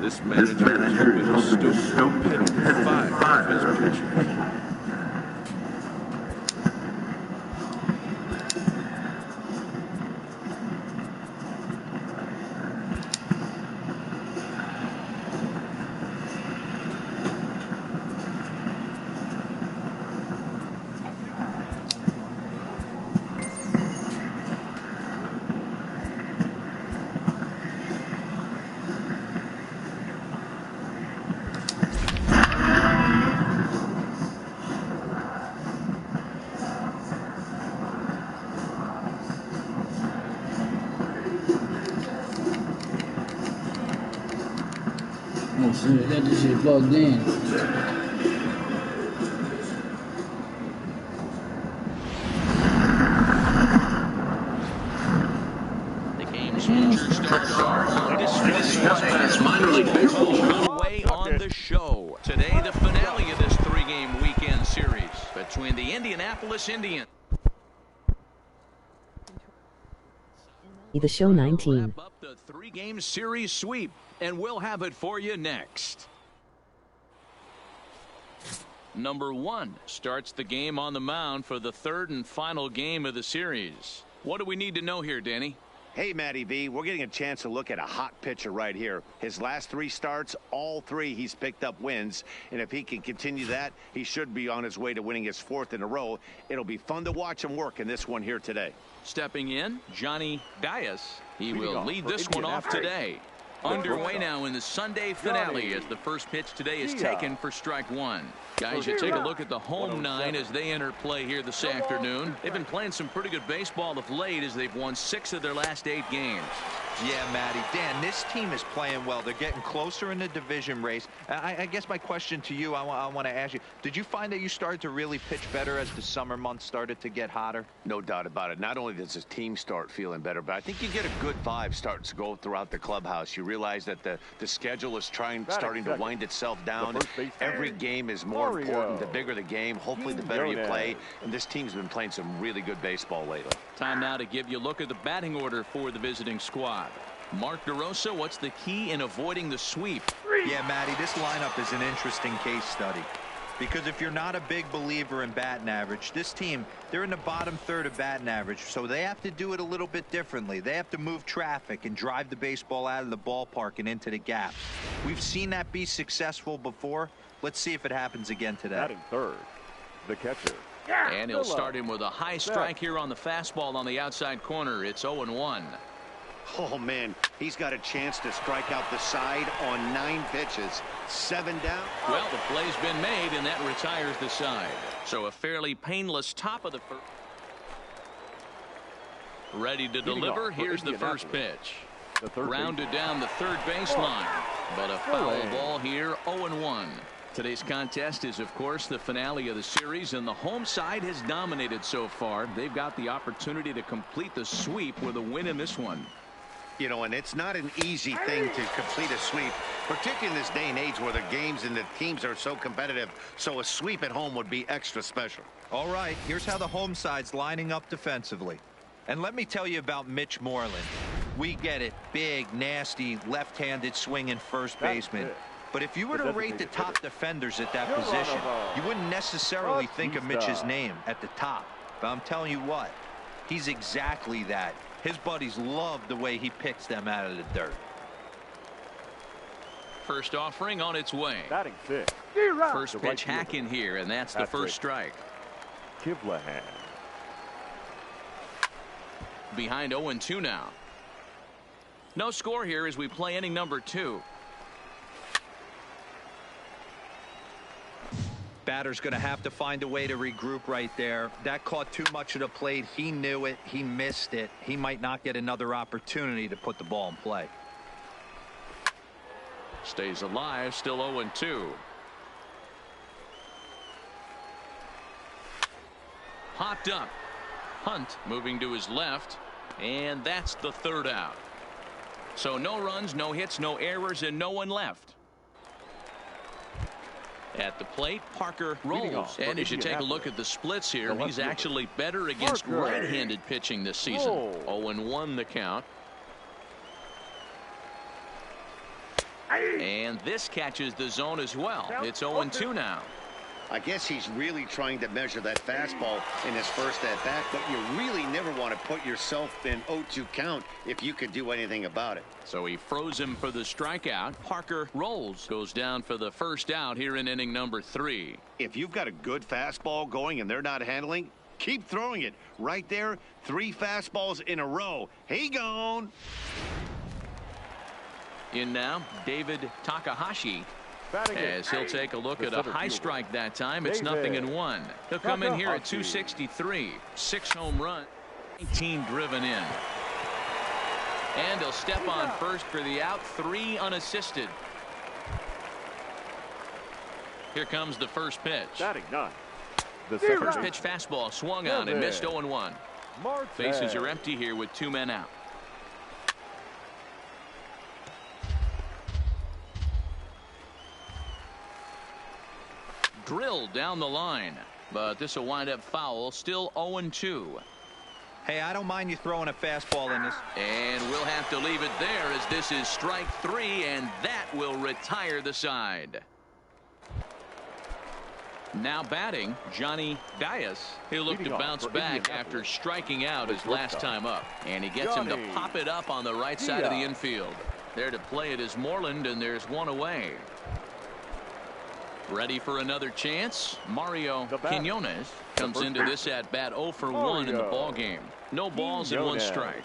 This manager is hoping to stoke hit 5 of his pitches. Oh shit, got this shit plugged in. The game's featured stars are latest minor league baseball away on the show. Today, the finale of this 3-game weekend series between the Indianapolis Indians. The Show 19. Wrap up the 3-game series sweep, and we'll have it for you next. Number 1 starts the game on the mound for the 3rd and final game of the series. What do we need to know here, Danny? Hey, Matty V, we're getting a chance to look at a hot pitcher right here. His last 3 starts, all 3 he's picked up wins. And if he can continue that, he should be on his way to winning his 4th in a row. It'll be fun to watch him work in this one here today. Stepping in, Johnny Dias. He will lead this one off today. Underway now in the Sunday finale as the first pitch today is taken for strike 1. Guys, you take a look at the home 9 as they enter play here this afternoon. They've been playing some pretty good baseball of late as they've won 6 of their last 8 games. Yeah, Matty. Dan, this team is playing well. They're getting closer in the division race. I guess my question to you, I want to ask you, did you find that you started to really pitch better as the summer months started to get hotter? No doubt about it. Not only does his team start feeling better, but I think you get a good vibe starting to go throughout the clubhouse. You realize that the schedule is starting to wind itself down. Every game is more important. The bigger the game, hopefully the better you play. And this team's been playing some really good baseball lately. Time now to give you a look at the batting order for the visiting squad. Mark DeRosa, what's the key in avoiding the sweep? Yeah, Matty, this lineup is an interesting case study. Because if you're not a big believer in batting average, this team, they're in the bottom third of batting average, so they have to do it a little bit differently. They have to move traffic and drive the baseball out of the ballpark and into the gaps. We've seen that be successful before. Let's see if it happens again today. Batting third, the catcher. And he'll start him with a high strike here on the fastball on the outside corner. It's 0-1. Oh, man, he's got a chance to strike out the side on 9 pitches. 7 down. Well, the play's been made, and that retires the side. So a fairly painless top of the first. Ready to deliver. Here's the first pitch. Grounded down the third baseline. But a foul ball here, 0-1. Today's contest is, of course, the finale of the series, and the home side has dominated so far. They've got the opportunity to complete the sweep with a win in this one. You know, and it's not an easy thing to complete a sweep, particularly in this day and age where the games and the teams are so competitive. So a sweep at home would be extra special. All right, here's how the home side's lining up defensively. And let me tell you about Mitch Moreland. We get it. Big, nasty, left-handed swinging first baseman. But if you were to rate the top defenders at that position, you wouldn't necessarily think of Mitch's name at the top. But I'm telling you what, he's exactly that. His buddies love the way he picks them out of the dirt. First offering on its way. Batting fifth. First pitch hack in here, and that's the first strike. Kivlahan. Behind 0-2 now. No score here as we play inning number 2. Batter's going to have to find a way to regroup right there. That caught too much of the plate. He knew it. He missed it. He might not get another opportunity to put the ball in play. Stays alive, still 0-2. Popped up. Hunt moving to his left, and that's the third out. So no runs, no hits, no errors, and no one left. At the plate, Parker rolls. And as you take a look at the splits here, he's actually better against right-handed pitching this season. 0-1 the count. And this catches the zone as well. It's 0-2 now. I guess he's really trying to measure that fastball in his first at-bat, but you really never want to put yourself in 0-2 count if you could do anything about it. So he froze him for the strikeout. Parker rolls, goes down for the first out here in inning number 3. If you've got a good fastball going and they're not handling, keep throwing it. Right there, 3 fastballs in a row. He gone. In now, David Takahashi. As he'll take a look at a high strike that time. It's 0-1. He'll come in here at 263. 6 home runs, 19 driven in. And he'll step on first for the out. 3 unassisted. Here comes the first pitch. Batting 9. The First pitch fastball swung on and missed 0-1. Bases are empty here with 2 men out. Drilled down the line, but this will wind up foul. Still 0-2. Hey, I don't mind you throwing a fastball in this. And we'll have to leave it there as this is strike 3, and that will retire the side. Now batting, Johnny Dias. He'll look to bounce back after striking out his last time up. And he gets him to pop it up on the right side of the infield. There to play it is Moreland, and there's 1 away. Ready for another chance. Mario Quinones comes into this at bat 0 for 1 in the ball game. No balls and 1 strike.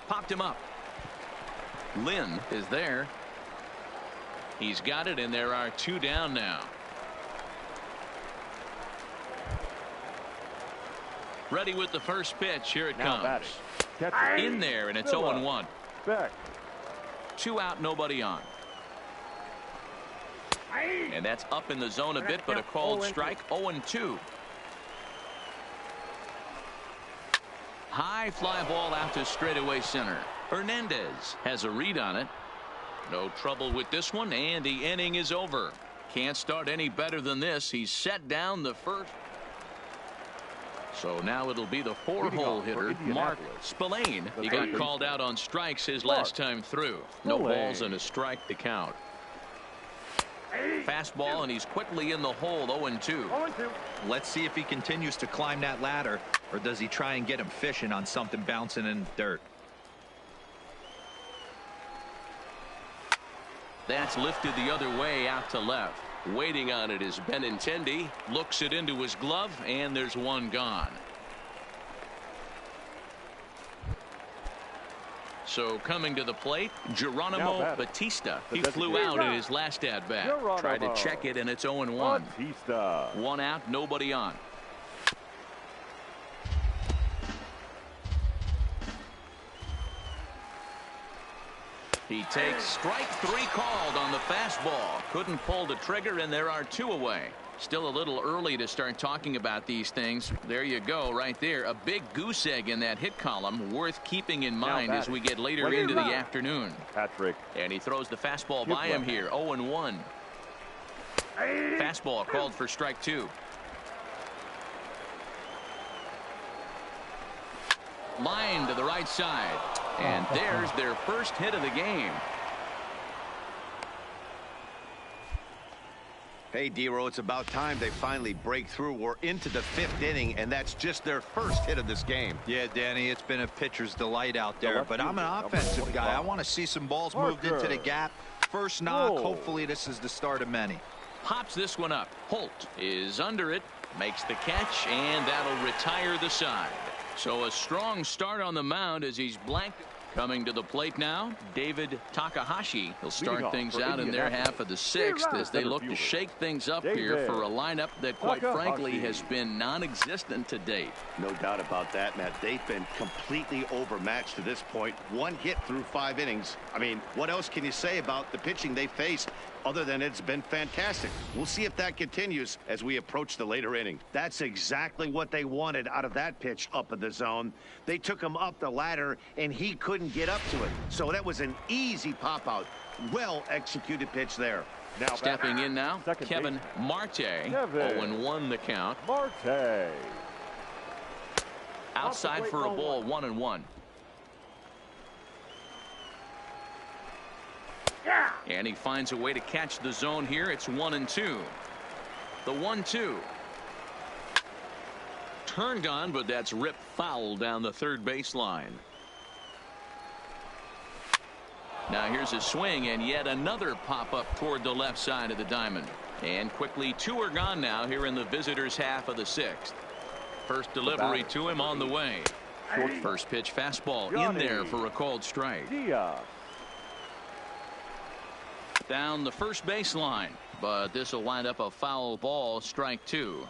Popped him up. Lynn is there. He's got it, and there are 2 down now. Ready with the first pitch. Here it comes. In there, and it's 0-1. 2 out, nobody on. And that's up in the zone a bit, but a called strike. 0-2. High fly ball out to straightaway center. Hernandez has a read on it. No trouble with this one, and the inning is over. Can't start any better than this. He's set down the first. So now it'll be the 4-hole hitter, Mark Spillane. He got called out on strikes his last time through. No balls and a strike to count. Fastball, and he's quickly in the hole. 0-2. Let's see if he continues to climb that ladder, or does he try and get him fishing on something bouncing in the dirt. That's lifted the other way out to left. Waiting on it is Benintendi. Looks it into his glove, and there's 1 gone. So coming to the plate, Geronimo Batista. He flew out in his last at-bat. Tried to check it, and it's 0-1. 1 out, nobody on. He takes strike 3 called on the fastball. Couldn't pull the trigger, and there are 2 away. Still a little early to start talking about these things. There you go, right there. A big goose egg in that hit column, worth keeping in mind as we get later into the afternoon. Patrick. And he throws the fastball by him here. 0-1. Fastball called for strike 2. Line to the right side. And there's their first hit of the game. Hey, D-Row, it's about time they finally break through. We're into the 5th inning, and that's just their first hit of this game. Yeah, Danny, it's been a pitcher's delight out there, but I'm an offensive guy. I want to see some balls moved into the gap. First knock, hopefully this is the start of many. Pops this one up. Holt is under it, makes the catch, and that'll retire the side. So a strong start on the mound as he's blanked. Coming to the plate now, David Takahashi. He'll start things out in their half of the 6th as they look to shake things up here for a lineup that, quite frankly, has been non-existent to date. No doubt about that, Matt. They've been completely overmatched to this point. 1 hit through 5 innings. I mean, what else can you say about the pitching they faced other than it's been fantastic? We'll see if that continues as we approach the later inning. That's exactly what they wanted out of that pitch up in the zone. They took him up the ladder, and he couldn't get up to it. So that was an easy pop-out. Well-executed pitch there. Now stepping in now, Kevin Marte. 0-1 the count. Marte. Outside for a ball, 1-1. And he finds a way to catch the zone here. It's 1-2. The 1-2. Turned on, but that's ripped foul down the third baseline. Now here's a swing and yet another pop up toward the left side of the diamond. And quickly 2 are gone now here in the visitors' half of the 6th. First delivery to him on the way. First pitch fastball in there for a called strike. Down the first baseline, but this will wind up a foul ball, strike 2.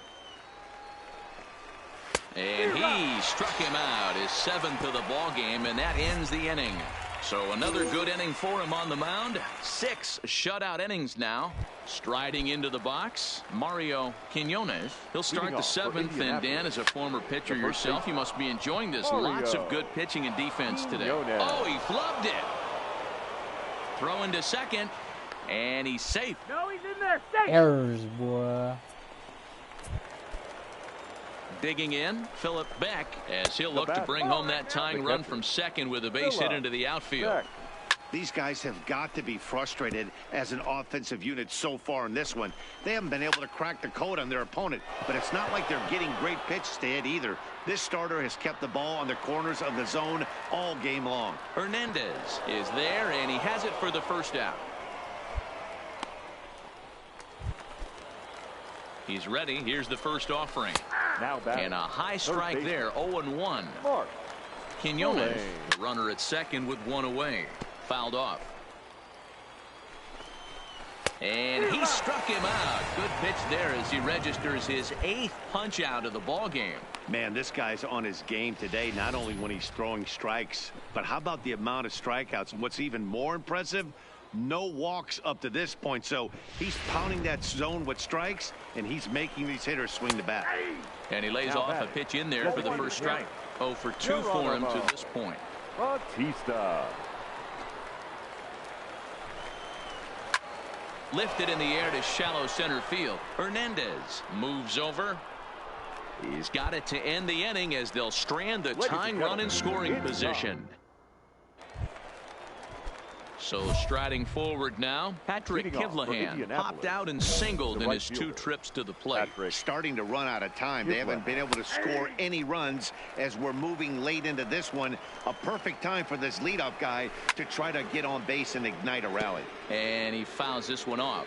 And he struck him out, his 7th of the ball game, and that ends the inning. So another good inning for him on the mound. 6 shutout innings now. Striding into the box, Mario Quinones. He'll start the 7th, and Dan, as a former pitcher yourself, you must be enjoying this. Lots of good pitching and defense today. Oh, he flubbed it. Throw into second, and he's safe. No, he's in there. Safe. Errors, boy. Digging in, Philip Beck, as he'll look to bring home that tying run from second with a base hit into the outfield. These guys have got to be frustrated as an offensive unit so far in this one. They haven't been able to crack the code on their opponent, but it's not like they're getting great pitches to hit either. This starter has kept the ball on the corners of the zone all game long. Hernandez is there, and he has it for the first out. He's ready. Here's the first offering. And a high strike there, 0-1. Quinones, the runner at second with 1 away. Fouled off. And he struck him out. Good pitch there as he registers his 8th punch out of the ball game. Man, this guy's on his game today, not only when he's throwing strikes, but how about the amount of strikeouts? And what's even more impressive, no walks up to this point. So he's pounding that zone with strikes, and he's making these hitters swing the bat. And he lays off a pitch in there for the first strike. 0 for 2 for him to this point. Bautista. Lifted in the air to shallow center field. Hernandez moves over. He's got it to end the inning as they'll strand the tying run in scoring position. So striding forward now, Patrick Kivlahan popped out and singled in his 2 trips to the plate. Starting to run out of time. They haven't been able to score any runs as we're moving late into this one. A perfect time for this leadoff guy to try to get on base and ignite a rally. And he fouls this one off.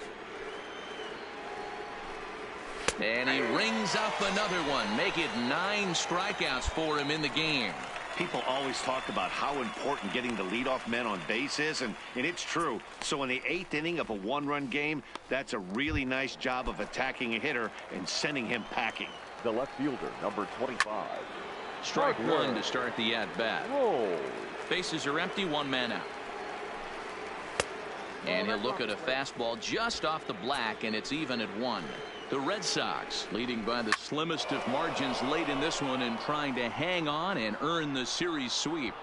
And he rings up another one. Make it 9 strikeouts for him in the game. People always talk about how important getting the leadoff men on base is, and it's true. So in the 8th inning of a 1-run game, that's a really nice job of attacking a hitter and sending him packing. The left fielder, number 25. Strike 1 to start the at-bat. Bases are empty, 1 man out. And he'll look at a fastball just off the black, and it's even at 1. The Red Sox leading by the slimmest of margins late in this one and trying to hang on and earn the series sweep.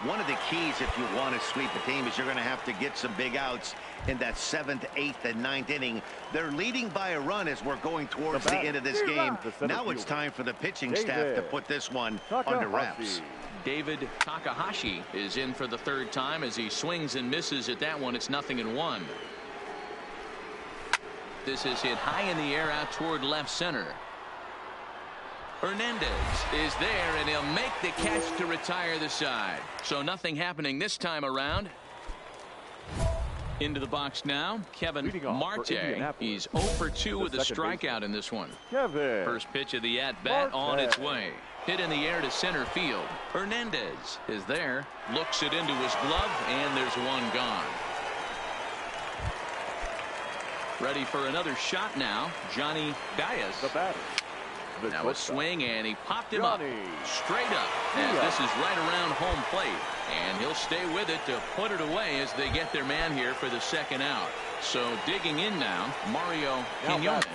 One of the keys if you want to sweep a team is you're going to have to get some big outs in that 7th, 8th, and 9th inning. They're leading by a run as we're going towards the end of this game. Now it's time for the pitching staff to put this one under wraps. David Takahashi is in for the 3rd time as he swings and misses at that one. It's 0-1. This is hit high in the air out toward left center. Hernandez is there, and he'll make the catch to retire the side. So nothing happening this time around. Into the box now, Kevin Marte. He's 0 for 2 with a strikeout in this one. First pitch of the at-bat on its way. Hit in the air to center field. Hernandez is there, looks it into his glove, and there's 1 gone. Ready for another shot now, Johnny Dias. The batter. Now a swing, and he popped him up straight up as this is right around home plate, and he'll stay with it to put it away as they get their man here for the 2nd out. So digging in now, Mario Quinones.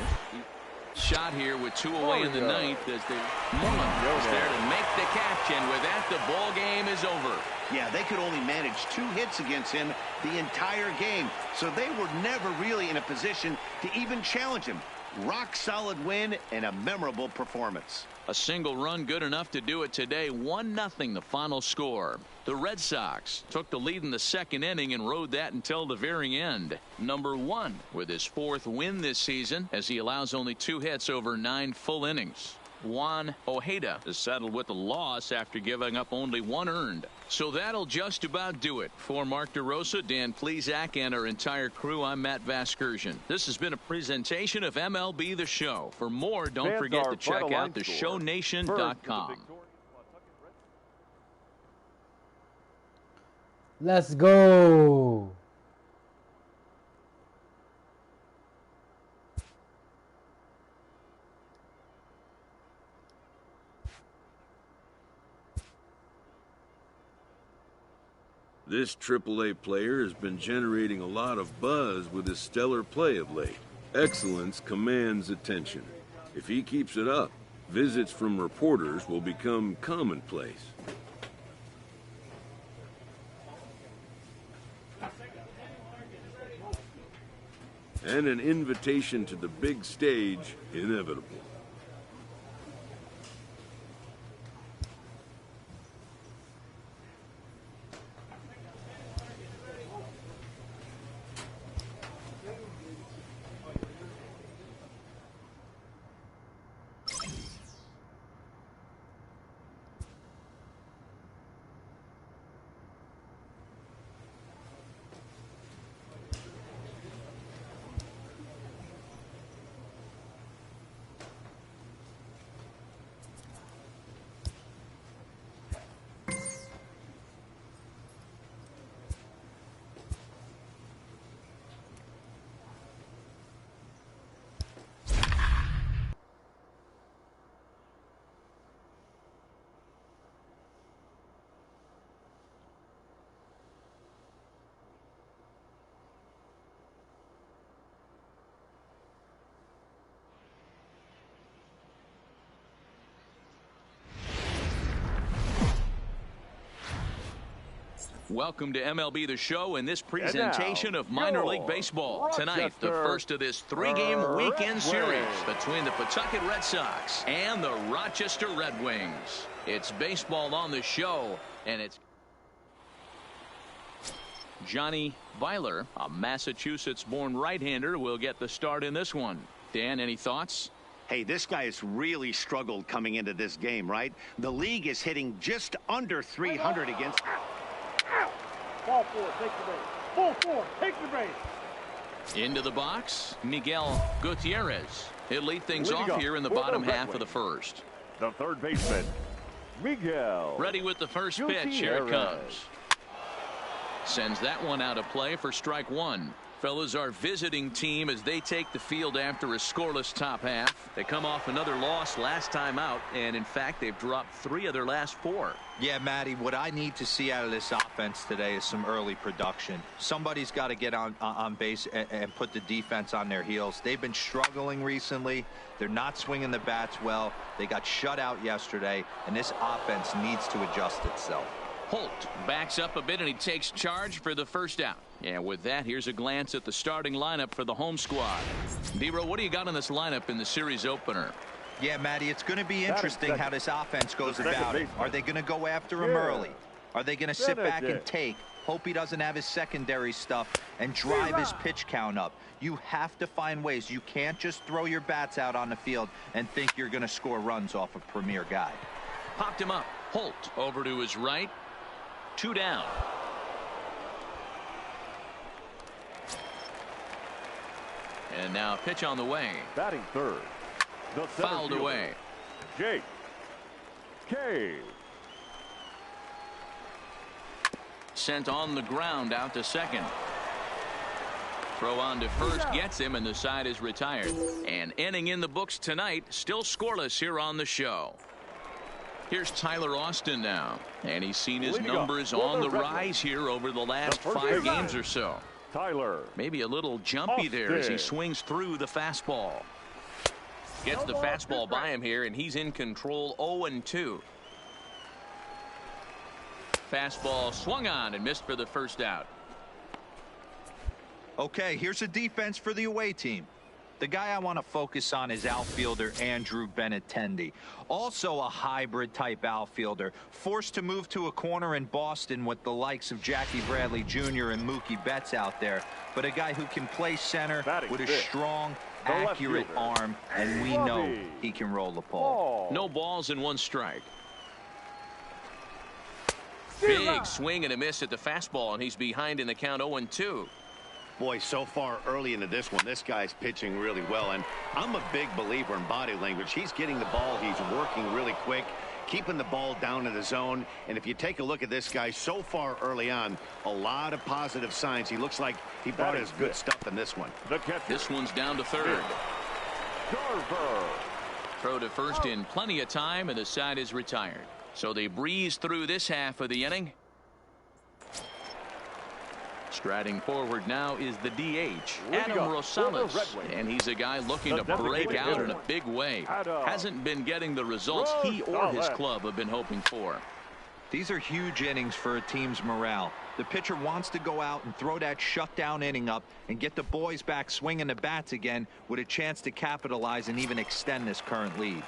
Shot here with 2 away in the 9th as the Mullen is there to make the catch, and with that the ball game is over. Yeah, they could only manage 2 hits against him the entire game, so they were never really in a position to even challenge him. rock-solid win and a memorable performance. A single run good enough to do it today. 1-0 the final score. The Red Sox took the lead in the second inning and rode that until the very end. Number 1 with his 4th win this season as he allows only 2 hits over 9 full innings. Juan Ojeda is settled with a loss after giving up only 1 earned. So that'll just about do it. For Mark DeRosa, Dan Plesac, and our entire crew, I'm Matt Vasgersian. This has been a presentation of MLB The Show. For more, don't forget to check out theshownation.com. Let's go. This AAA player has been generating a lot of buzz with his stellar play of late. Excellence commands attention. If he keeps it up, visits from reporters will become commonplace. And an invitation to the big stage inevitable. Welcome to MLB The Show and this presentation of minor league baseball. Tonight, the first of this 3-game weekend series between the Pawtucket Red Sox and the Rochester Red Wings. It's baseball on the show, and it's Johnny Weiler, a Massachusetts-born right-hander, will get the start in this one. Dan, any thoughts? Hey, this guy has really struggled coming into this game, right? The league is hitting just under 300 against... Ball 4, take the base. Ball 4, take the base. Into the box, Miguel Gutierrez. He'll lead things off here in the bottom half of the first. The third baseman, Miguel. Ready with the first pitch. Here it comes. Sends that one out of play for strike 1. Fellas, our visiting team as they take the field after a scoreless top half. They come off another loss last time out, and in fact they've dropped 3 of their last 4. Yeah, Matty, what I need to see out of this offense today is some early production. Somebody's got to get on base and put the defense on their heels. They've been struggling recently. They're not swinging the bats well. They got shut out yesterday, and this offense needs to adjust itself. Holt backs up a bit and he takes charge for the first out. And with that, here's a glance at the starting lineup for the home squad. Dero, what do you got in this lineup in the series opener? Yeah, Matty, it's going to be interesting how this offense goes about it. Are they going to go after him early? Are they going to sit back and take, hope he doesn't have his secondary stuff, and drive his pitch count up? You have to find ways. You can't just throw your bats out on the field and think you're going to score runs off a premier guy. Popped him up. Holt over to his right. 2 down. And now a pitch on the way. Batting third. The fouled fielder, away. Jake Cave. Sent on the ground out to second. Throw on to first gets him, and the side is retired. And inning in the books tonight, still scoreless here on the show. Here's Tyler Austin now, and he's seen his numbers on the rise here over the last 5 games or so. Tyler. Maybe a little jumpy there as he swings through the fastball. Gets the fastball by him here, and he's in control. 0-2. Fastball swung on and missed for the first out. Okay, here's a defense for the away team. The guy I want to focus on is outfielder Andrew Benintendi. Also a hybrid type outfielder, forced to move to a corner in Boston with the likes of Jackie Bradley Jr. and Mookie Betts out there. But a guy who can play center with a strong, accurate arm, and we know he can roll the ball. No balls and 1 strike. Big swing and a miss at the fastball, and he's behind in the count 0-2. Boy, so far early into this one, this guy's pitching really well, and I'm a big believer in body language. He's getting the ball, he's working really quick, keeping the ball down in the zone, and if you take a look at this guy so far early on, a lot of positive signs. He looks like he brought his good stuff in this one. This one's down to third. Throw to first in plenty of time, and the side is retired. So they breeze through this half of the inning. Striding forward now is the DH, Adam Rosales, and he's a guy looking to break out in a big way. Hasn't been getting the results he or his club have been hoping for. These are huge innings for a team's morale. The pitcher wants to go out and throw that shutdown inning up and get the boys back swinging the bats again with a chance to capitalize and even extend this current lead.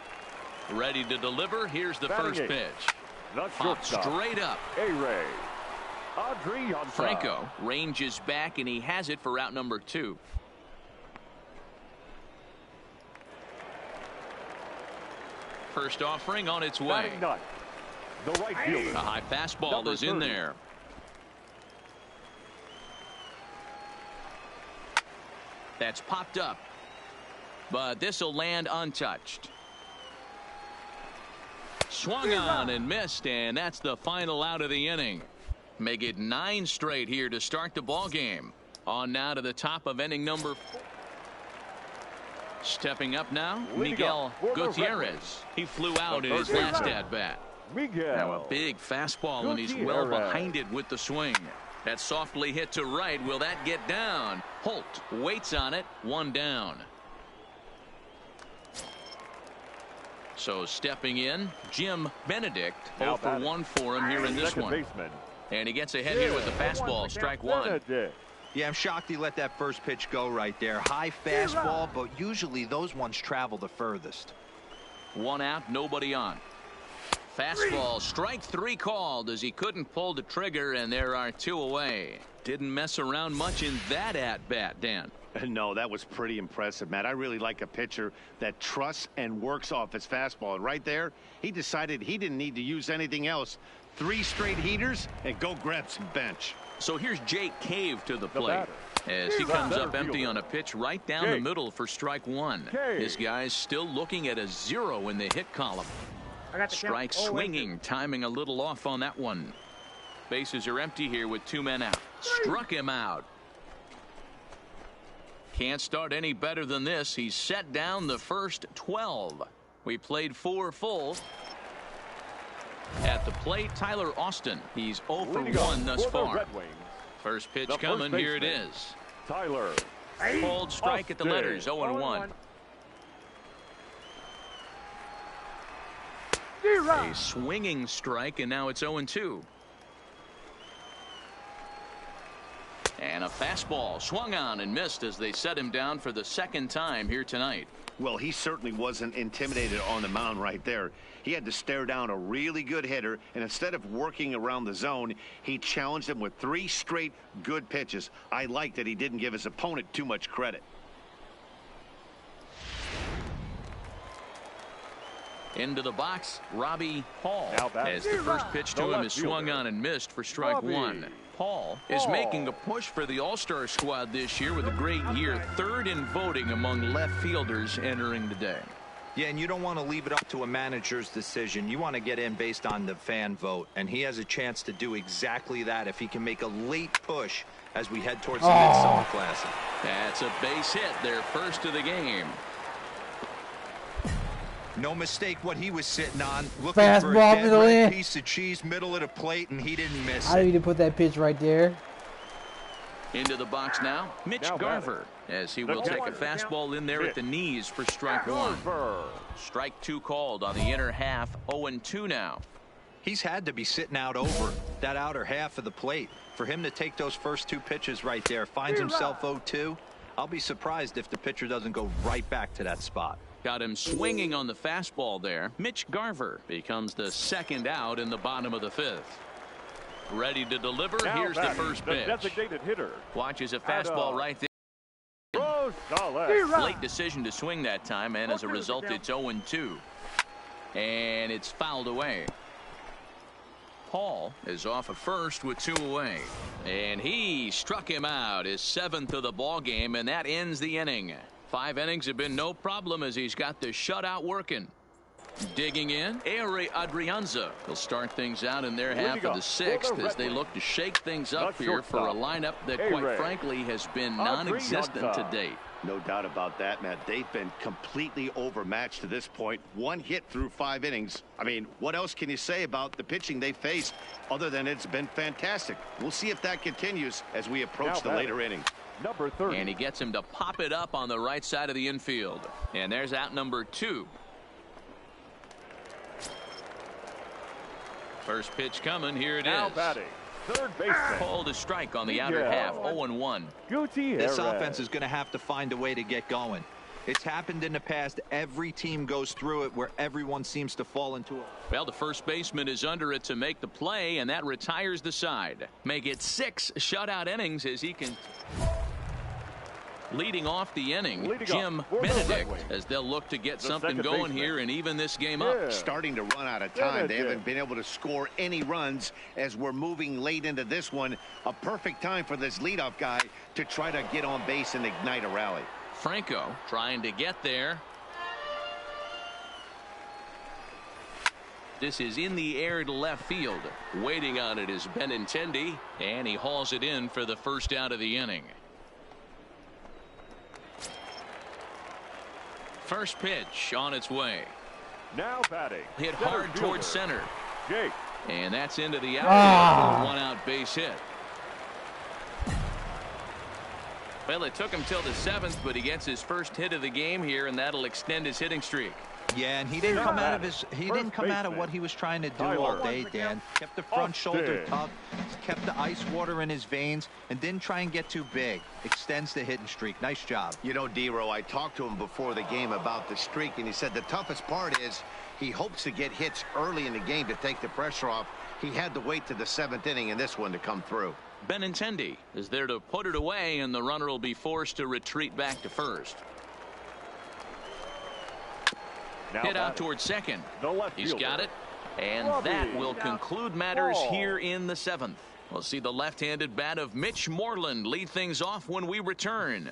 Ready to deliver. Here's the first pitch. Popped straight up. Franco ranges back, and he has it for out number 2. First offering on its way. The right fielder. A high fastball is in there. That's popped up, but this will land untouched. Swung on and missed, and that's the final out of the inning. Make it 9 straight here to start the ball game. On now to the top of inning number 4. Stepping up now, Miguel Gutierrez. He flew out in his last at-bat. Now a big fastball, and he's well behind it with the swing. That softly hit to right. Will that get down? Holt waits on it. 1 down. So stepping in, Jim Benedict. 0 for 1 for him here in this one. And he gets ahead here with the fastball. Strike 1. Yeah, I'm shocked he let that first pitch go right there. High fastball, but usually those ones travel the furthest. 1 out, nobody on. Fastball, strike 3 called as he couldn't pull the trigger, and there are 2 away. Didn't mess around much in that at-bat, Dan. No, that was pretty impressive, Matt. I really like a pitcher that trusts and works off his fastball. And right there, he decided he didn't need to use anything else. 3 straight heaters and go grab some bench. So here's Jake Cave to the plate as he comes up empty on a pitch right down the middle for strike 1. This guy's still looking at a 0 in the hit column. Strike swinging, timing a little off on that one. Bases are empty here with 2 men out. Struck him out. Can't start any better than this. He's set down the first 12. We played 4 full. At the plate, Tyler Austin. He's 0 for 1 thus far. First pitch coming. Here it is. Tyler. Pulled strike at the letters. 0-1. A swinging strike, and now it's 0-2. And a fastball swung on and missed as they set him down for the 2nd time here tonight. Well, he certainly wasn't intimidated on the mound right there. He had to stare down a really good hitter, and instead of working around the zone, he challenged him with 3 straight good pitches. I like that he didn't give his opponent too much credit. Into the box, Robbie Hall. As the first pitch to him is swung on and missed for strike 1. Hall is making a push for the All-Star squad this year with a great year. 3rd in voting among left fielders entering today. Yeah, and you don't want to leave it up to a manager's decision. You want to get in based on the fan vote, and he has a chance to do exactly that if he can make a late push as we head towards the Midsummer Classic. That's a base hit, their first of the game. No mistake what he was sitting on. Looking for Fastball, a dead middle red in. piece of cheese, middle of the plate, and he didn't miss I it. need to put that pitch right there. Into the box now, Mitch Garver, as he will take a fastball in there at the knees for strike 1. Strike 2 called on the inner half. 0-2 now. He's had to be sitting out over that outer half of the plate. For him to take those first 2 pitches right there, finds himself 0-2. I'll be surprised if the pitcher doesn't go right back to that spot. Got him swinging on the fastball there. Mitch Garver becomes the second out in the bottom of the 5th. Ready to deliver. Now Here's the first pitch. Designated hitter. Watches a fastball right there. Rosales. Late decision to swing that time, and as a result, it's 0-2. And it's fouled away. Paul is off of first with 2 away. And he struck him out, his 7th of the ball game, and that ends the inning. 5 innings have been no problem as he's got the shutout working. Digging in, Ehire Adrianza will start things out in their half of the 6th as they look to shake things up here for a lineup that, quite frankly, has been non-existent to date. No doubt about that, Matt. They've been completely overmatched to this point. 1 hit through 5 innings. I mean, what else can you say about the pitching they faced other than it's been fantastic? We'll see if that continues as we approach the later innings. Number 30. And he gets him to pop it up on the right side of the infield. And there's out number 2. First pitch coming. Here it now is. batting, third baseman. Called a strike on the outer half. 0-1. Gutierrez. This offense is going to have to find a way to get going. It's happened in the past. Every team goes through it where everyone seems to fall into it. Well, the first baseman is under it to make the play, and that retires the side. Make it 6 shutout innings as he can. Leading off the inning, Jim Benedict, as they'll look to get something going here and even this game up. Starting to run out of time. They haven't been able to score any runs as we're moving late into this one. A perfect time for this leadoff guy to try to get on base and ignite a rally. Franco trying to get there. This is in the air to left field. Waiting on it is Benintendi, and he hauls it in for the first out of the inning. First pitch on its way. Now batting. Hit hard towards center. Jake. And that's into the outfield for a 1-out base hit. Well, it took him till the 7th, but he gets his first hit of the game here, and that'll extend his hitting streak. Yeah, and he didn't come out of what he was trying to do all day, Dan. Kept the front shoulder tough, kept the ice water in his veins, and didn't try and get too big. Extends the hitting streak. Nice job. You know, D-Row, I talked to him before the game about the streak, and he said the toughest part is he hopes to get hits early in the game to take the pressure off. He had to wait to the 7th inning in this one to come through. Benintendi is there to put it away, and the runner will be forced to retreat back to first. Now hit out towards second. He's fielder. Got it. And that will conclude matters here in the 7th. We'll see the left-handed bat of Mitch Moreland lead things off when we return.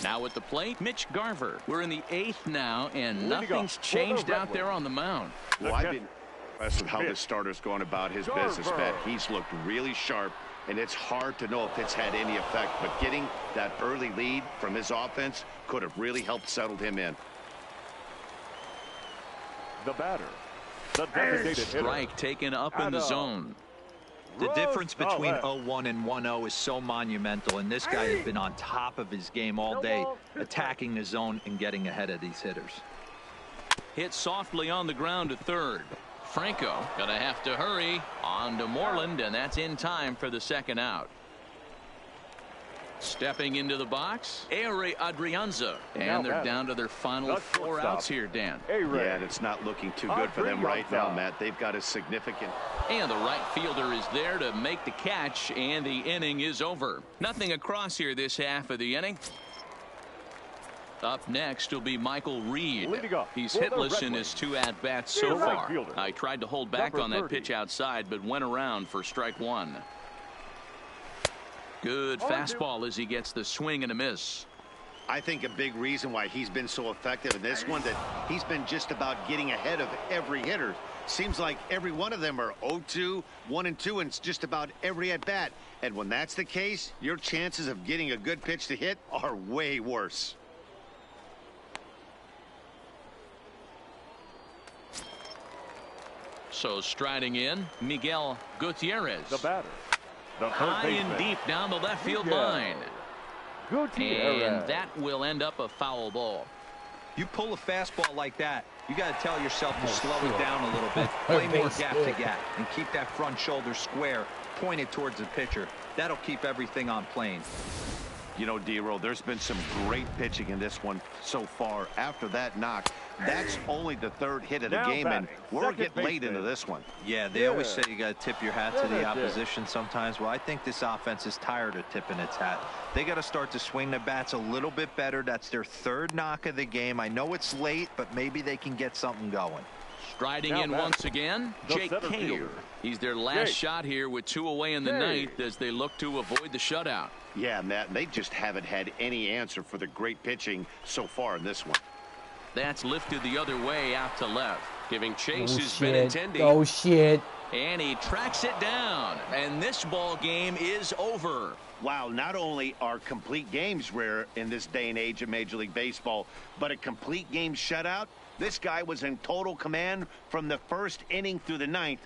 Now at the plate, Mitch Garver. We're in the 8th now, and nothing's changed out there on the mound. Well, I've been impressed with how this starter's going about his business, Matt. He's looked really sharp, and it's hard to know if it's had any effect. But getting that early lead from his offense could have really helped settle him in. The batter. The designated hitter. Strike taken up in the zone. The difference between 0-1 and 1-0 is so monumental, and this guy has been on top of his game all day, attacking the zone and getting ahead of these hitters. Hit softly on the ground to third. Franco gonna have to hurry on to Moreland, and that's in time for the 2nd out. Stepping into the box, Ehire Adrianza, and they're down to their final 4 outs here, Dan. Yeah, and it's not looking too good for them right now, Matt. They've got a significant. And the right fielder is there to make the catch, and the inning is over. Nothing across here this half of the inning. Up next will be Michael Reed. He's hitless in his 2 at-bats so far. I tried to hold back on that pitch outside, but went around for strike 1. Good fastball as he gets the swing and a miss. I think a big reason why he's been so effective in this one, that he's been just about getting ahead of every hitter. Seems like every one of them are 0-2, 1-2, and it's just about every at-bat. And when that's the case, your chances of getting a good pitch to hit are way worse. So striding in, Miguel Gutierrez. The batter. High and deep down the left field line. Gutierrez. And that will end up a foul ball. You pull a fastball like that, you got to tell yourself to slow it down a little bit, play more gap to gap, and keep that front shoulder square pointed towards the pitcher. That'll keep everything on plane. You know, D-Roll, there's been some great pitching in this one so far. After that knock, that's only the third hit of the game, and we're getting late into this one. Yeah, they always say you got to tip your hat to the opposition sometimes. Well, I think this offense is tired of tipping its hat. They got to start to swing the bats a little bit better. That's their third knock of the game. I know it's late, but maybe they can get something going. Striding in once again, Jake Kane. He's their last shot here with 2 away in the ninth as they look to avoid the shutout. Yeah, Matt, they just haven't had any answer for the great pitching so far in this one. That's lifted the other way out to left. Giving chase Oh, is shit. Benintendi. Oh, shit. And he tracks it down. And this ball game is over. Wow, not only are complete games rare in this day and age of Major League Baseball, but a complete game shutout. This guy was in total command from the first inning through the ninth.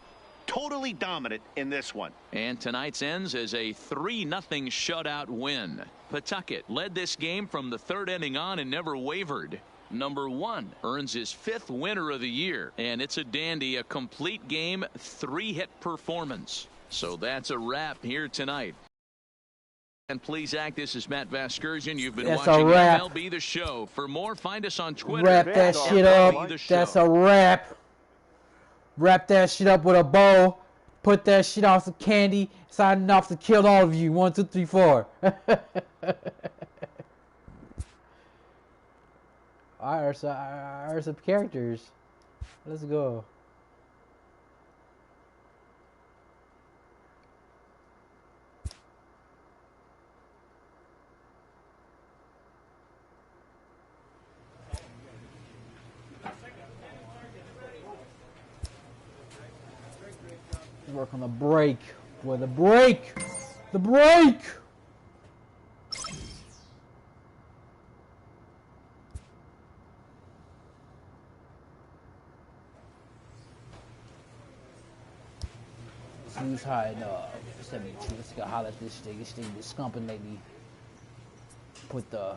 Totally dominant in this one. And tonight's ends as a 3-0 shutout win. Pawtucket led this game from the third inning on and never wavered. Number 1 earns his 5th winner of the year, and it's a dandy, a complete game 3-hit performance. So that's a wrap here tonight. And please act. This is Matt Vasgersian. You've been watching MLB The Show. For more, find us on Twitter. Wrap that shit up. That's a wrap. Wrap that shit up with a bow. Put that shit on some candy. Signing off to kill all of you. 1, 2, 3, 4. Alright, so are some characters. Let's go. Work on the break. Boy, the break! The break! Who's hiding up? 72. Let's go holler at this thing. This thing is scumping lately. Put the.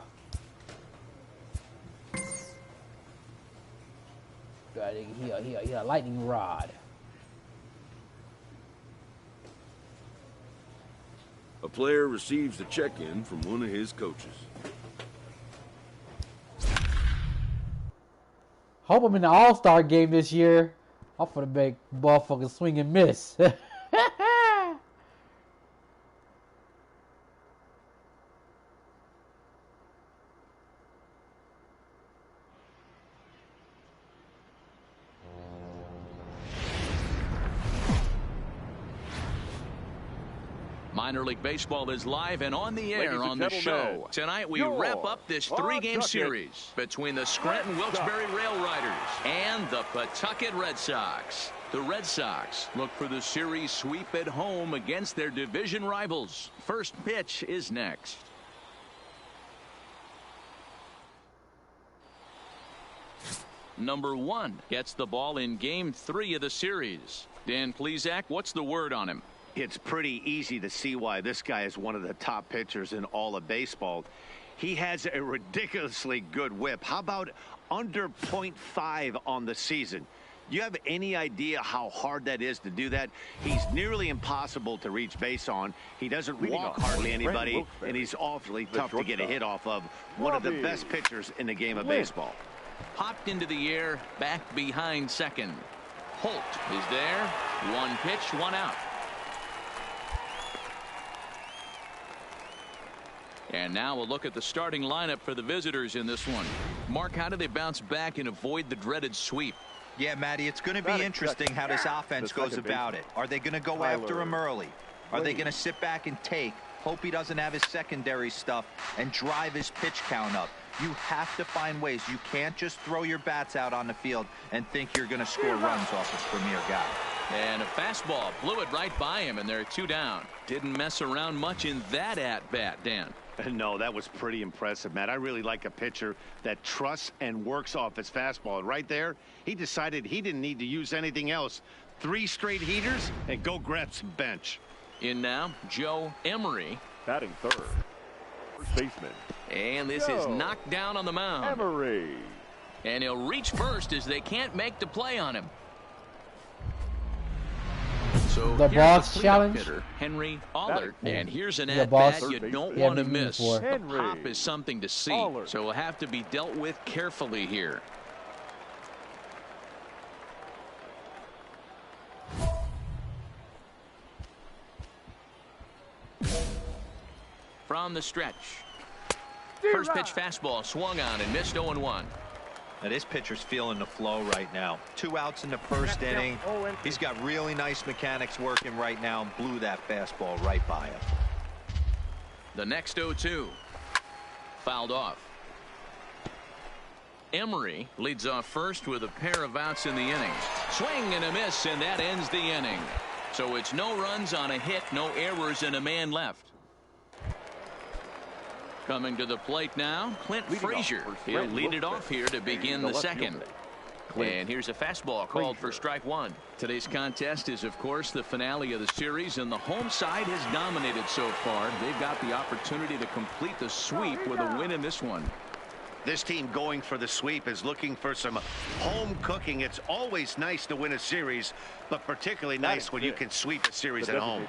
He a lightning rod. A player receives a check-in from one of his coaches. Hope I'm in the All-Star game this year. I'm gonna make motherfuckers swing and miss. Minor League Baseball is live and on the air on the show. Tonight we wrap up this 3-game series between the Scranton Wilkes-Barre Rail Riders and the Pawtucket Red Sox. The Red Sox look for the series sweep at home against their division rivals. First pitch is next. Number 1 gets the ball in Game 3 of the series. Dan Plesac, what's the word on him? It's pretty easy to see why this guy is one of the top pitchers in all of baseball. He has a ridiculously good whip. How about under .5 on the season? Do you have any idea how hard that is to do that? He's nearly impossible to reach base on. He doesn't walk hardly anybody, and he's awfully tough to get a hit off of. One of the best pitchers in the game of baseball. Popped into the air, back behind second. Holt is there. 1 pitch, 1 out. And now we'll look at the starting lineup for the visitors in this one. Mark, how do they bounce back and avoid the dreaded sweep? Yeah, Matty, it's going to be interesting how this offense goes about it. Are they going to go after him early? Are they going to sit back and take, hope he doesn't have his secondary stuff, and drive his pitch count up? You have to find ways. You can't just throw your bats out on the field and think you're going to score runs off a premier guy. And a fastball blew it right by him, and they're 2 down. Didn't mess around much in that at-bat, Dan. No, that was pretty impressive, Matt. I really like a pitcher that trusts and works off his fastball. Right there, he decided he didn't need to use anything else. 3 straight heaters and go grab some bench. In now, Joe Emery. Batting third. First baseman. And this is knocked down on the mound. Emery. And he'll reach first as they can't make the play on him. So the here's boss the challenge. hitter, Henry Allert. And here's an The at-bat boss. you don't Yeah, want to I've been miss. before. The pop is something to see. Allert. So will have to be dealt with carefully here. From the stretch. First pitch fastball swung on and missed 0-1. Now this pitcher's feeling the flow right now. 2 outs in the first inning. He's got really nice mechanics working right now and blew that fastball right by him. The next 0-2. Fouled off. Emery leads off first with a pair of outs in the inning. Swing and a miss, and that ends the inning. So it's no runs on a hit, no errors, and a man left. Coming to the plate now, Clint Frazier. He'll lead it off here to begin the second. And here's a fastball called for strike one. Today's contest is, of course, the finale of the series, and the home side has dominated so far. They've got the opportunity to complete the sweep with a win in this one. This team going for the sweep is looking for some home cooking. It's always nice to win a series, but particularly nice when you can sweep a series at home.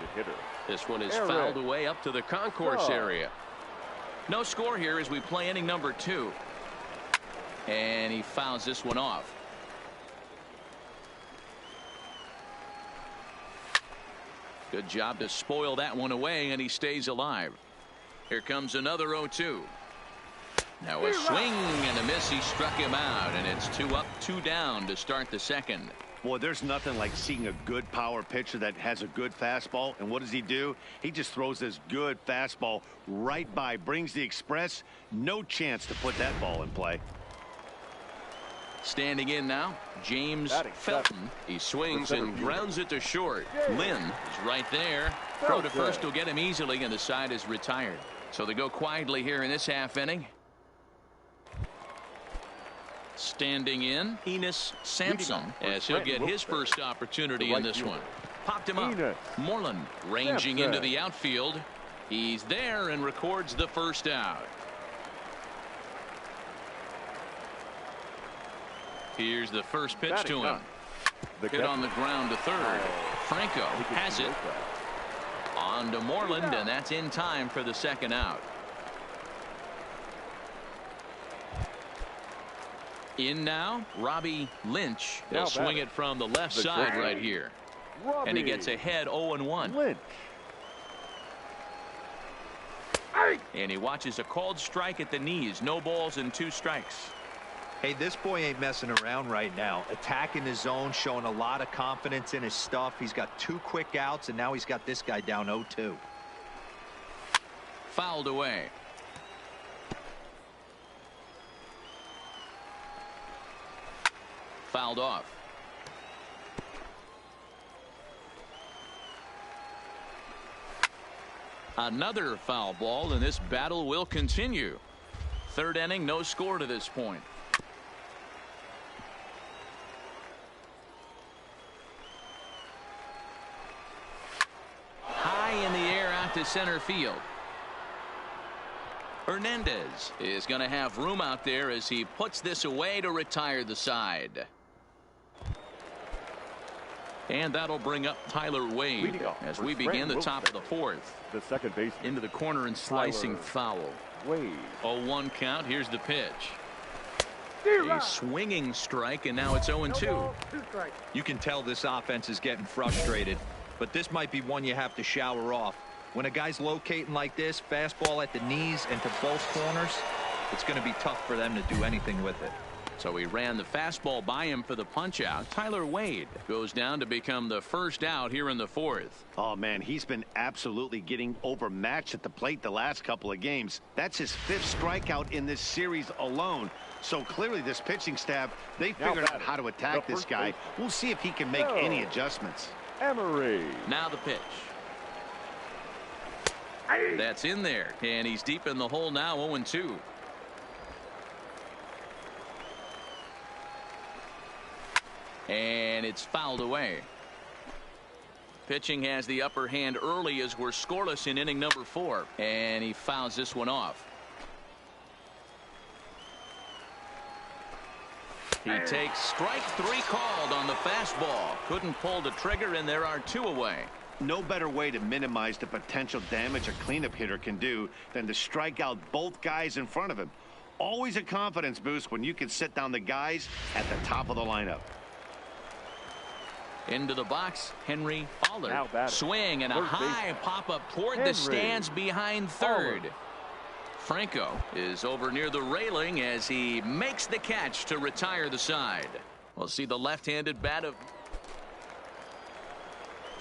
This one is fouled away up to the concourse area. No score here as we play inning number 2. And he fouls this one off. Good job to spoil that one away, and he stays alive. Here comes another 0-2. Now a swing and a miss. He struck him out, and it's 2 up, 2 down to start the second. Boy, there's nothing like seeing a good power pitcher that has a good fastball. And what does he do? He just throws this good fastball right by, brings the express. No chance to put that ball in play. Standing in now, James Felton. He swings and grounds it to short. Lynn is right there. Throw to first will get him easily, and the side is retired. So they go quietly here in this half inning. Standing in, Enos Sampson, as he'll get his first opportunity in this one. Popped him up. Moreland ranging into the outfield. He's there and records the first out. Here's the first pitch to him. Hit on the ground to third. Franco has it. On to Moreland, and that's in time for the second out. In now, Robbie Lynch. He'll swing it from the left side right here. And he gets ahead 0-1. And he watches a called strike at the knees. No balls and 2 strikes. Hey, this boy ain't messing around right now. Attacking the zone, showing a lot of confidence in his stuff. He's got 2 quick outs, and now he's got this guy down 0-2. Fouled away. Fouled off. Another foul ball, and this battle will continue. Third inning, no score to this point. High in the air out to center field. Hernandez is going to have room out there as he puts this away to retire the side. And that'll bring up Tyler Wade as we begin the top of the 4th. The second base into the corner and slicing foul. Wade. 0-1 count. Here's the pitch. A swinging strike, and now it's 0-2. You can tell this offense is getting frustrated, but this might be one you have to shower off. When a guy's locating like this, fastball at the knees and to both corners, it's going to be tough for them to do anything with it. So he ran the fastball by him for the punch out. Tyler Wade goes down to become the first out here in the 4th. Oh, man, he's been absolutely getting overmatched at the plate the last couple of games. That's his 5th strikeout in this series alone. So clearly this pitching staff, they figured out how to attack this guy. We'll see if he can make any adjustments. Emery. Now the pitch. That's in there, and he's deep in the hole now, 0-2. And it's fouled away. Pitching has the upper hand early as we're scoreless in inning number 4. And he fouls this one off. He takes strike 3 called on the fastball. Couldn't pull the trigger, and there are 2 away. No better way to minimize the potential damage a cleanup hitter can do than to strike out both guys in front of him. Always a confidence boost when you can sit down the guys at the top of the lineup. Into the box, Henry Allard. Swing and a high pop-up toward the stands behind third. Franco is over near the railing as he makes the catch to retire the side. We'll see the left-handed bat of...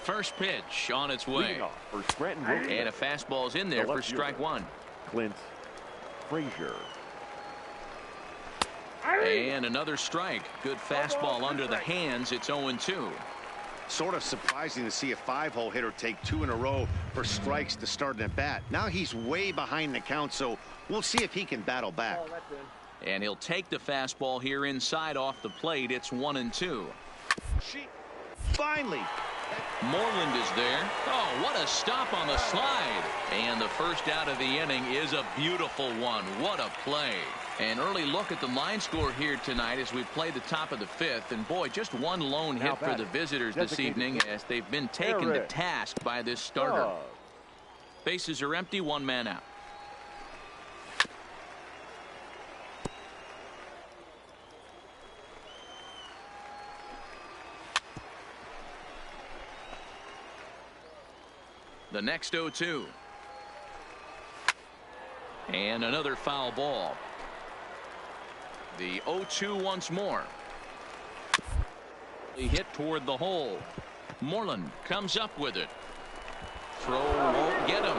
First pitch on its way. And a fastball's in there for strike 1. Clint Frazier. And another strike. Good fastball under the hands. It's 0-2. Sort of surprising to see a 5-hole hitter take 2 in a row for strikes to start an at-bat. Now he's way behind the count, so we'll see if he can battle back. And he'll take the fastball here inside off the plate. It's 1-2. Finally. Moreland is there. Oh, what a stop on the slide. And the first out of the inning is a beautiful one. What a play. An early look at the line score here tonight as we play the top of the 5th. And boy, just one lone hit for the visitors this evening as they've been taken to task by this starter. Bases are empty, 1 man out. The next 0-2. And another foul ball. The 0-2 once more. He hit toward the hole. Moreland comes up with it. Throw won't get him.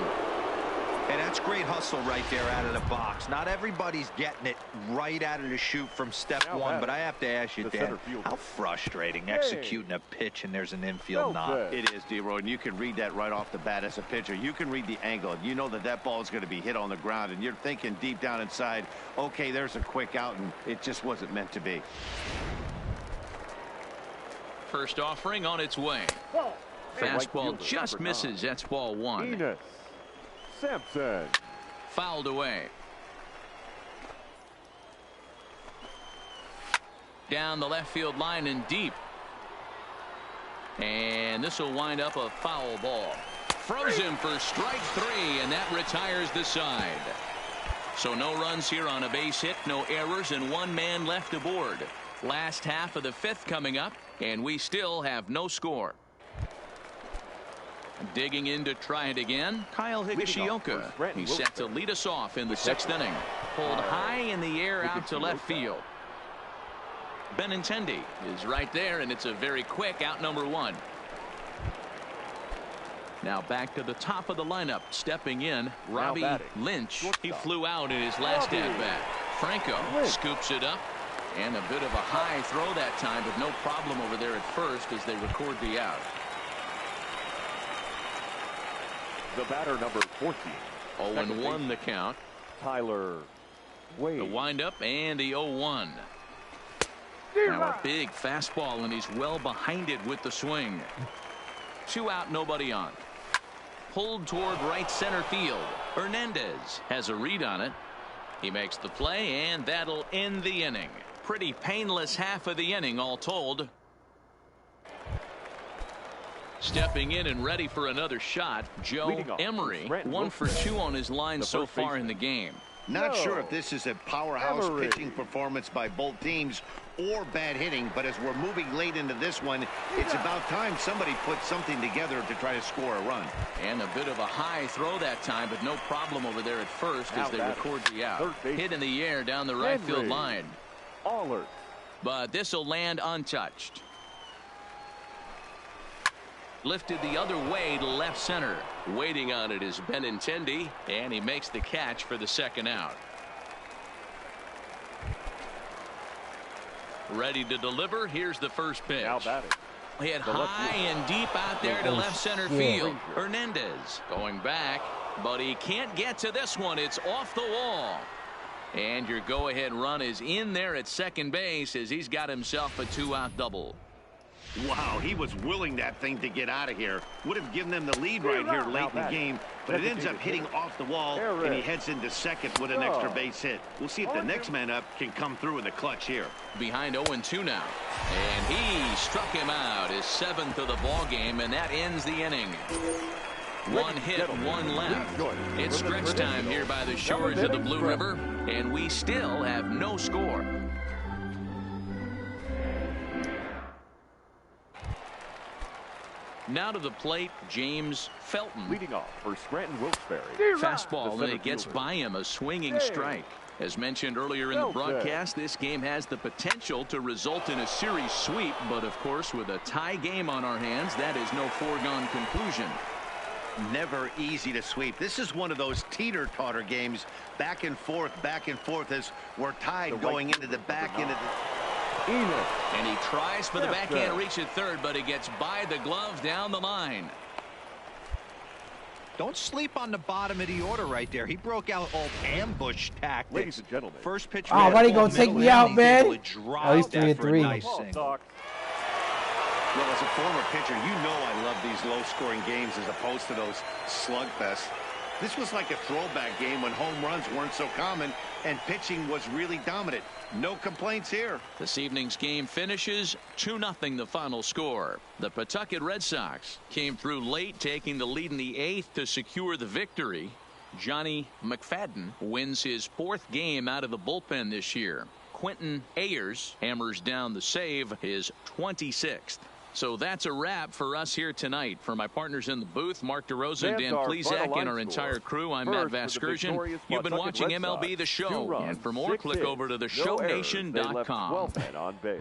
And that's great hustle right there out of the box. Not everybody's getting it right out of the chute from step 1, but I have to ask you, Dan, how frustrating executing a pitch and there's an infield knock. It is, D-Roy, and you can read that right off the bat as a pitcher. You can read the angle, and you know that that ball is going to be hit on the ground, and you're thinking deep down inside, okay, there's a quick out, and it just wasn't meant to be. First offering on its way. Fastball just misses. That's ball 1. Enos Sampson. Fouled away. Down the left field line and deep. And this will wind up a foul ball. Froze him for strike 3, and that retires the side. So no runs here on a base hit, no errors, and 1 man left aboard. Last half of the 5th coming up, and we still have no score. Digging in to try it again, Kyle Higashioka. He's set to lead us off in the 6th inning. Pulled high in the air out to left field. Benintendi is right there, and it's a very quick out number 1. Now back to the top of the lineup. Stepping in, Robbie Lynch. He flew out in his last at-bat. Franco scoops it up. And a bit of a high throw that time, but no problem over there at first as they record the out. The batter, number 14. 0-1 the count. Tyler Wade. The windup and the 0-1. Now a big fastball, and he's well behind it with the swing. 2 out, nobody on. Pulled toward right center field. Hernandez has a read on it. He makes the play, and that'll end the inning. Pretty painless half of the inning all told. Stepping in and ready for another shot, Joe Emery. 1 for 2 on his line so far in the game. Not sure if this is a powerhouse pitching performance by both teams or bad hitting, but as we're moving late into this one, it's about time somebody put something together to try to score a run. And a bit of a high throw that time, but no problem over there at first as they record the out. Hit in the air down the right field line. Allard. But this will land untouched. Lifted the other way to left center. Waiting on it is Benintendi, and he makes the catch for the 2nd out. Ready to deliver. Here's the first pitch. Now batting. Hit high and deep out there to left center field. Hernandez going back, but he can't get to this one. It's off the wall. And your go-ahead run is in there at second base as he's got himself a 2-out double. Wow, he was willing that thing to get out of here. Would have given them the lead right here late in the game, but it ends up hitting off the wall, and he heads into second with an extra base hit. We'll see if the next man up can come through in the clutch here. Behind 0-2 now. And he struck him out, his 7th of the ball game, and that ends the inning. One hit, one left. It's stretch time here by the shores of the Blue River, and we still have no score. Now to the plate, James Felton. Leading off for Scranton Wilkes-Barre. Fastball, and it gets by him, a swinging strike. As mentioned earlier in the broadcast, this game has the potential to result in a series sweep, but of course, with a tie game on our hands, that is no foregone conclusion. Never easy to sweep. This is one of those teeter-totter games, back and forth as we're tied going into the back end of the... And he tries for the backhand reach at third, but he gets by the glove down the line. Don't sleep on the bottom of the order right there. He broke out old ambush tactics. Ladies and gentlemen. First pitch. Oh, why are you gonna take me out, man? Oh, he's 3-3. Nice well, as a former pitcher, you know I love these low-scoring games as opposed to those slugfests. This was like a throwback game when home runs weren't so common and pitching was really dominant. No complaints here. This evening's game finishes 2-0 the final score. The Pawtucket Red Sox came through late, taking the lead in the 8th to secure the victory. Johnny McFadden wins his 4th game out of the bullpen this year. Quentin Ayers hammers down the save, his 26th. So that's a wrap for us here tonight. For my partners in the booth, Mark DeRosa, Dan Plesac, and our entire crew, I'm Matt Vasgersian. You've been watching MLB The Show. And for more, click over to theshownation.com. That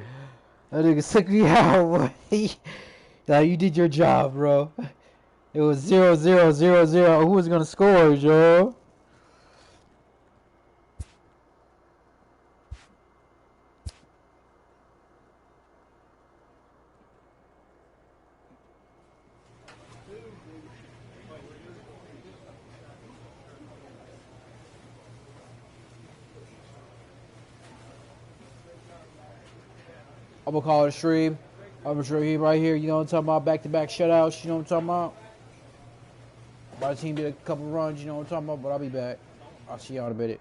nigga took me out, boy. Now, you did your job, bro. It was 0-0-0-0. Who was going to score, Joe? I'm gonna call it a stream. I'm gonna show you right here. You know what I'm talking about? Back-to-back shutouts. You know what I'm talking about? My team did a couple runs. You know what I'm talking about? But I'll be back. I'll see y'all in a bit.